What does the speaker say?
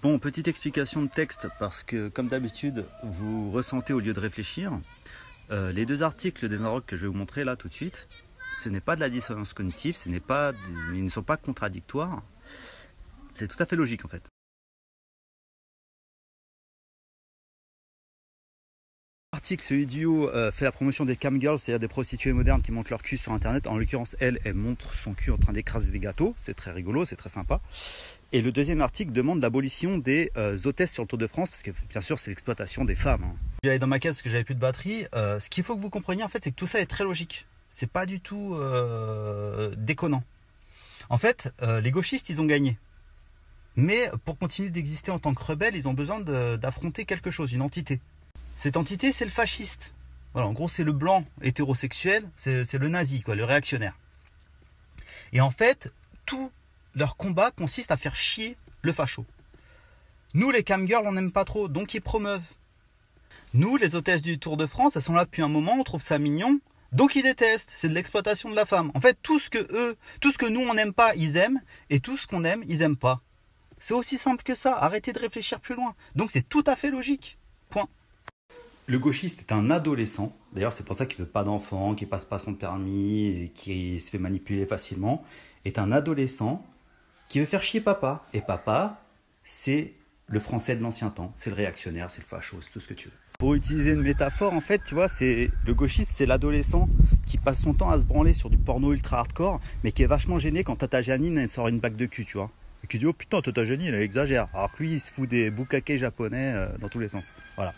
Bon, petite explication de texte, parce que comme d'habitude, vous ressentez au lieu de réfléchir. Les deux articles des Inrocks que je vais vous montrer là tout de suite, ce n'est pas de la dissonance cognitive, ils ne sont pas contradictoires. C'est tout à fait logique en fait. L'article, ce idiot fait la promotion des camgirls, c'est-à-dire des prostituées modernes qui montrent leur cul sur internet. En l'occurrence, elle montre son cul en train d'écraser des gâteaux. C'est très rigolo, c'est très sympa. Et le deuxième article demande l'abolition des hôtesses sur le Tour de France, parce que bien sûr c'est l'exploitation des femmes. J'allais dans ma caisse parce que j'avais plus de batterie. Ce qu'il faut que vous compreniez en fait, c'est que tout ça est très logique. C'est pas du tout déconnant. En fait, les gauchistes ils ont gagné. Mais pour continuer d'exister en tant que rebelles, ils ont besoin d'affronter quelque chose, une entité. Cette entité, c'est le fasciste. Voilà, en gros, c'est le blanc hétérosexuel, c'est le nazi, quoi, le réactionnaire. Et en fait, tout leur combat consiste à faire chier le facho. Nous, les camgirls, on n'aime pas trop, donc ils promeuvent. Nous, les hôtesses du Tour de France, elles sont là depuis un moment, on trouve ça mignon, donc ils détestent. C'est de l'exploitation de la femme. En fait, tout ce que nous, on n'aime pas, ils aiment, et tout ce qu'on aime, ils aiment pas. C'est aussi simple que ça. Arrêtez de réfléchir plus loin. Donc c'est tout à fait logique. Point. Le gauchiste est un adolescent. D'ailleurs, c'est pour ça qu'il ne veut pas d'enfant, qu'il passe pas son permis, et qu'il se fait manipuler facilement. Est un adolescent qui veut faire chier papa. Et papa, c'est le français de l'ancien temps. C'est le réactionnaire, c'est le facho, c'est tout ce que tu veux. Pour utiliser une métaphore, en fait, tu vois, le gauchiste, c'est l'adolescent qui passe son temps à se branler sur du porno ultra hardcore, mais qui est vachement gêné quand Tata Janine elle sort une bague de cul, tu vois. Et qui dit, oh putain, Tata Janine, elle exagère. Alors que lui, il se fout des bukake japonais dans tous les sens. Voilà.